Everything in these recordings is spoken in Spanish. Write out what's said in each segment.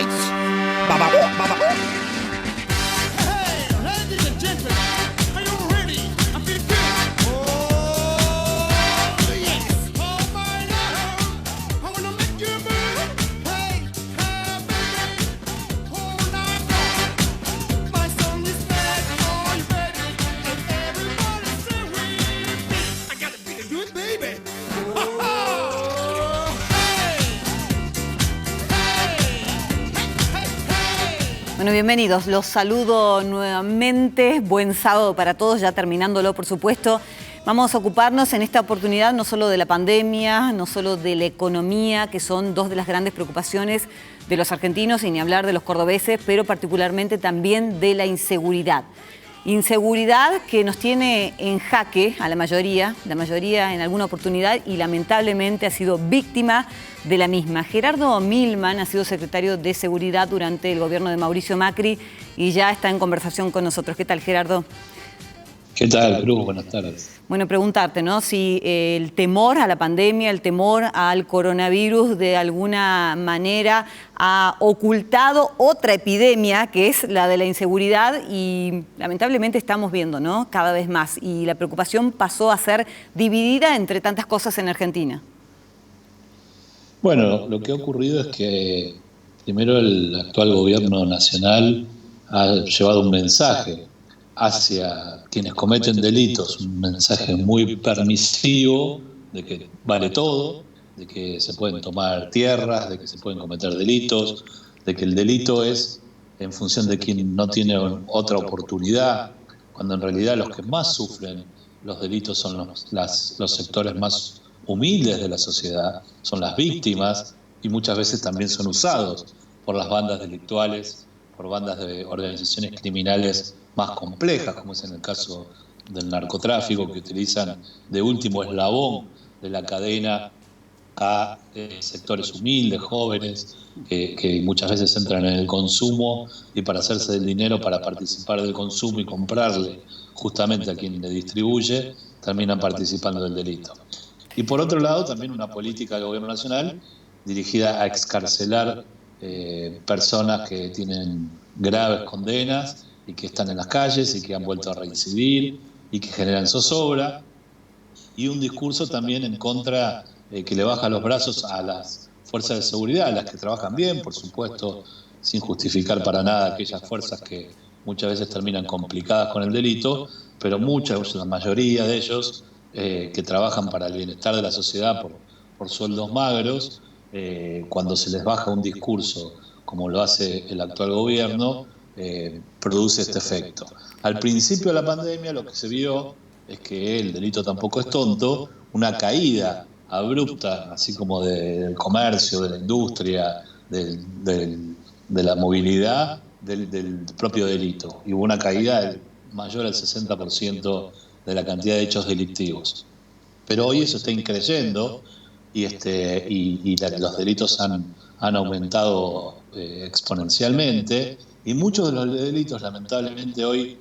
lights. Ba-ba-boom, ba-ba-boom. Bueno, bienvenidos. Los saludo nuevamente. Buen sábado para todos, ya terminándolo, por supuesto. Vamos a ocuparnos en esta oportunidad no solo de la pandemia, no solo de la economía, que son dos de las grandes preocupaciones de los argentinos, y ni hablar de los cordobeses, pero particularmente también de la inseguridad. Inseguridad que nos tiene en jaque a la mayoría en alguna oportunidad y lamentablemente ha sido víctima de la misma. Gerardo Milman ha sido secretario de Seguridad durante el gobierno de Mauricio Macri y ya está en conversación con nosotros. ¿Qué tal, Gerardo? ¿Qué tal, Cruz? Buenas tardes. Bueno, preguntarte, ¿no? Si el temor a la pandemia, el temor al coronavirus de alguna manera ha ocultado otra epidemia que es la de la inseguridad y lamentablemente estamos viendo, ¿no? Cada vez más, y la preocupación pasó a ser dividida entre tantas cosas en Argentina. Bueno, lo que ha ocurrido es que primero el actual gobierno nacional ha llevado un mensaje hacia quienes cometen delitos, un mensaje muy permisivo de que vale todo, de que se pueden tomar tierras, de que se pueden cometer delitos, de que el delito es en función de quien no tiene otra oportunidad, cuando en realidad los que más sufren los delitos son los sectores más humildes de la sociedad, son las víctimas y muchas veces también son usados por las bandas delictuales, por bandas de organizaciones criminales más complejas, como es en el caso del narcotráfico, que utilizan de último eslabón de la cadena a sectores humildes, jóvenes, que muchas veces entran en el consumo y para hacerse del dinero, para participar del consumo y comprarle justamente a quien le distribuye, terminan participando del delito. Y por otro lado, también una política del gobierno nacional dirigida a excarcelar personas que tienen graves condenas y que están en las calles y que han vuelto a reincidir y que generan zozobra, y un discurso también en contra que le baja los brazos a las fuerzas de seguridad, a las que trabajan bien, por supuesto, sin justificar para nada aquellas fuerzas que muchas veces terminan complicadas con el delito, pero la mayoría de ellos que trabajan para el bienestar de la sociedad por sueldos magros, cuando se les baja un discurso como lo hace el actual gobierno, produce este efecto. Al principio de la pandemia lo que se vio es que el delito tampoco es tonto, una caída abrupta, así como del comercio, de la industria, de la movilidad, del propio delito. Y hubo una caída mayor al 60% de la cantidad de hechos delictivos. Pero hoy eso está increyendo y los delitos han aumentado exponencialmente, y muchos de los delitos lamentablemente hoy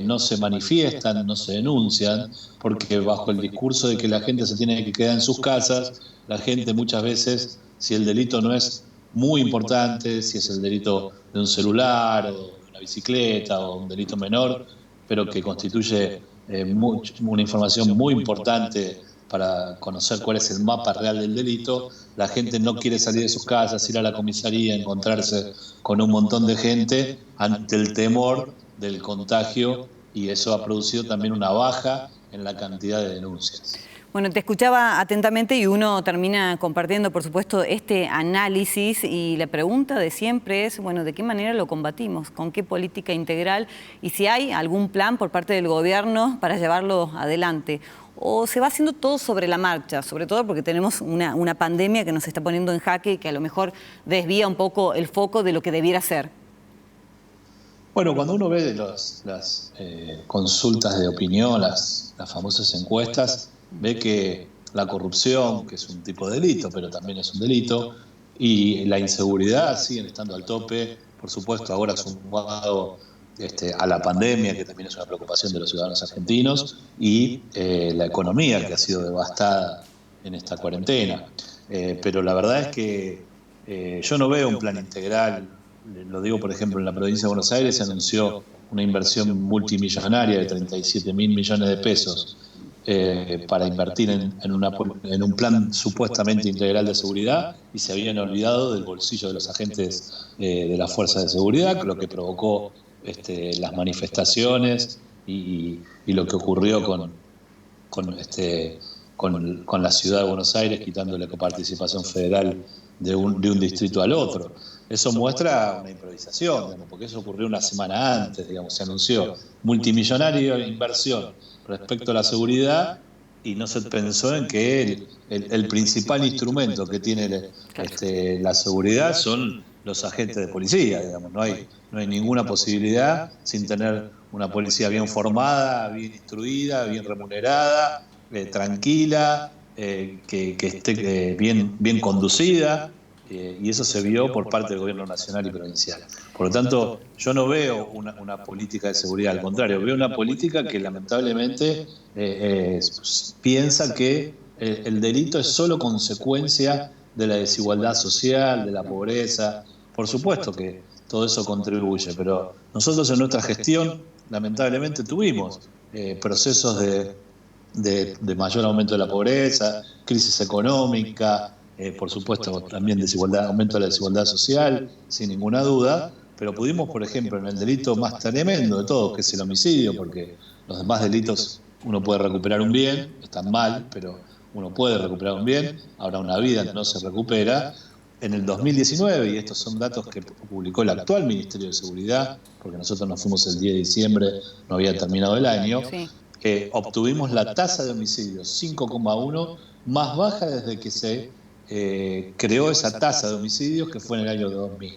no se manifiestan, no se denuncian, porque bajo el discurso de que la gente se tiene que quedar en sus casas, la gente muchas veces, si el delito no es muy importante, si es el delito de un celular o de una bicicleta o un delito menor, pero que constituye una información muy importante para conocer cuál es el mapa real del delito, la gente no quiere salir de sus casas, ir a la comisaría, encontrarse con un montón de gente ante el temor del contagio, y eso ha producido también una baja en la cantidad de denuncias. Bueno, te escuchaba atentamente y uno termina compartiendo, por supuesto, este análisis, y la pregunta de siempre es, bueno, ¿de qué manera lo combatimos? ¿Con qué política integral? Y si hay algún plan por parte del gobierno para llevarlo adelante. ¿O se va haciendo todo sobre la marcha? Sobre todo porque tenemos una pandemia que nos está poniendo en jaque y que a lo mejor desvía un poco el foco de lo que debiera ser. Bueno, cuando uno ve las consultas de opinión, las famosas encuestas, ve que la corrupción, que es un tipo de delito, pero también es un delito, y la inseguridad siguen estando al tope, por supuesto, ahora sumado a la pandemia, que también es una preocupación de los ciudadanos argentinos, y la economía, que ha sido devastada en esta cuarentena. Pero la verdad es que Yo no veo un plan integral. Lo digo, por ejemplo, en la provincia de Buenos Aires se anunció una inversión multimillonaria de 37.000 millones de pesos para invertir en un plan supuestamente integral de seguridad, y se habían olvidado del bolsillo de los agentes de las fuerzas de seguridad, lo que provocó las manifestaciones y lo que ocurrió con la ciudad de Buenos Aires, quitándole coparticipación federal de un distrito al otro. Eso muestra una improvisación, digamos, porque eso ocurrió una semana antes, digamos, se anunció multimillonaria inversión respecto a la seguridad y no se pensó en que el principal instrumento que tiene la seguridad son los agentes de policía, digamos. No hay ninguna posibilidad sin tener una policía bien formada, bien instruida, bien remunerada, tranquila, que esté bien conducida, y eso se vio por parte del gobierno nacional y provincial. Por lo tanto, yo no veo una política de seguridad, al contrario, veo una política que lamentablemente piensa que el delito es solo consecuencia de la desigualdad social, de la pobreza. Por supuesto que todo eso contribuye, pero nosotros en nuestra gestión lamentablemente tuvimos procesos de mayor aumento de la pobreza, crisis económica, por supuesto también aumento de la desigualdad social, sin ninguna duda, pero pudimos, por ejemplo, en el delito más tremendo de todos, que es el homicidio, porque los demás delitos uno puede recuperar un bien, están mal, pero uno puede recuperar un bien, ahora una vida no se recupera. En el 2019, y estos son datos que publicó el actual Ministerio de Seguridad, porque nosotros nos fuimos el 10 de diciembre, no había terminado el año, obtuvimos la tasa de homicidios 5,1 más baja desde que se creó esa tasa de homicidios, que fue en el año 2000,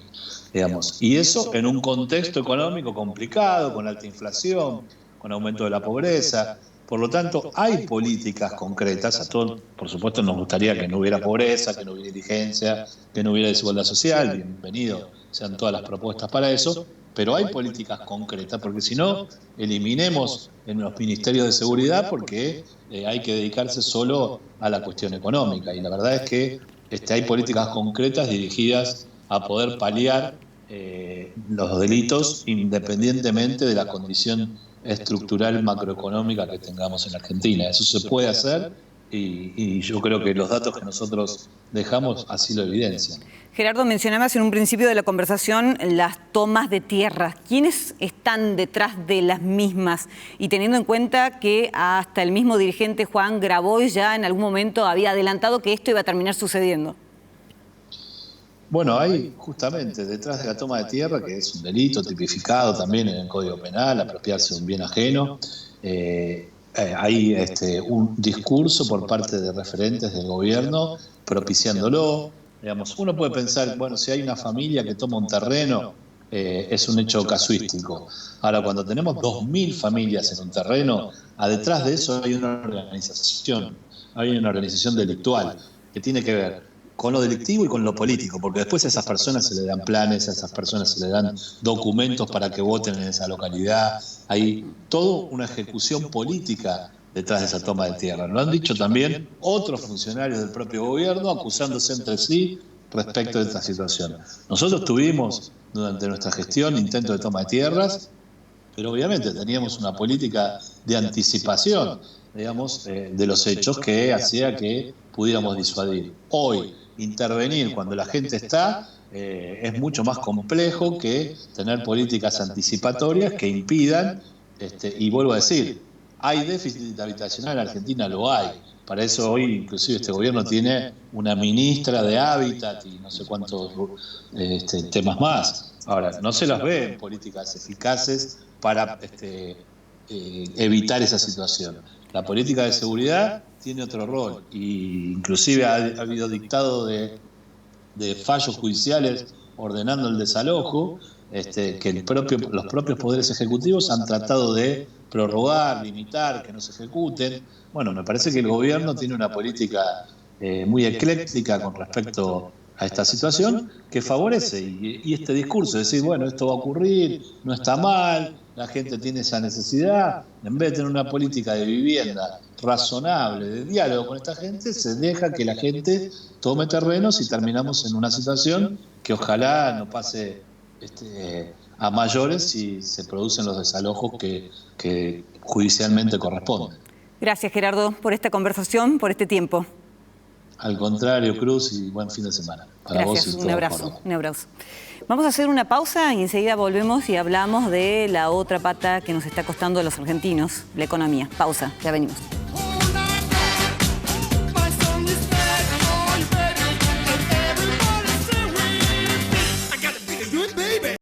digamos. Y eso en un contexto económico complicado, con alta inflación, con aumento de la pobreza. Por lo tanto, hay políticas concretas. A todos, por supuesto, nos gustaría que no hubiera pobreza, que no hubiera indigencia, que no hubiera desigualdad social. Bienvenido sean todas las propuestas para eso. Pero hay políticas concretas, porque si no, eliminemos en los ministerios de seguridad, porque hay que dedicarse solo a la cuestión económica. Y la verdad es que hay políticas concretas dirigidas a poder paliar los delitos independientemente de la condición estructural macroeconómica que tengamos en Argentina. Eso se puede hacer y yo creo que los datos que nosotros dejamos así lo evidencian. Gerardo, mencionabas en un principio de la conversación las tomas de tierras. ¿Quiénes están detrás de las mismas? Y teniendo en cuenta que hasta el mismo dirigente Juan Grabois ya en algún momento había adelantado que esto iba a terminar sucediendo. Bueno, hay justamente detrás de la toma de tierra, que es un delito tipificado también en el Código Penal, apropiarse de un bien ajeno, hay un discurso por parte de referentes del gobierno propiciándolo. Digamos, uno puede pensar, bueno, si hay una familia que toma un terreno, es un hecho casuístico. Ahora, cuando tenemos 2.000 familias en un terreno, detrás de eso hay una organización delictual que tiene que ver con lo delictivo y con lo político, porque después a esas personas se le dan planes, a esas personas se le dan documentos para que voten en esa localidad. Hay toda una ejecución política detrás de esa toma de tierra. Lo han dicho también otros funcionarios del propio gobierno, acusándose entre sí respecto de esta situación. Nosotros tuvimos durante nuestra gestión intentos de toma de tierras, pero obviamente teníamos una política de anticipación, digamos, de los hechos que hacía que pudiéramos disuadir. Hoy, intervenir cuando la gente está es mucho más complejo que tener políticas anticipatorias que impidan, y vuelvo a decir, ¿hay déficit habitacional en Argentina? Lo hay. Para eso hoy inclusive este gobierno tiene una ministra de Hábitat y no sé cuántos temas más. Ahora, no se las ve en políticas eficaces para evitar esa situación. La política de seguridad tiene otro rol, y inclusive ha habido dictado de fallos judiciales ordenando el desalojo, que los propios poderes ejecutivos han tratado de prorrogar, limitar, que no se ejecuten. Bueno, me parece que el gobierno tiene una política muy ecléctica con respecto a esta situación que favorece, y este discurso de decir, bueno, esto va a ocurrir, no está mal, la gente tiene esa necesidad, en vez de tener una política de vivienda razonable de diálogo con esta gente, se deja que la gente tome terrenos y terminamos en una situación que ojalá no pase a mayores si se producen los desalojos que judicialmente corresponden. Gracias, Gerardo, por esta conversación, por este tiempo. Al contrario, Cruz, y buen fin de semana. Para Gracias, vos y un abrazo, Córdoba. un abrazo. Vamos a hacer una pausa y enseguida volvemos y hablamos de la otra pata que nos está costando a los argentinos, la economía. Pausa, ya venimos.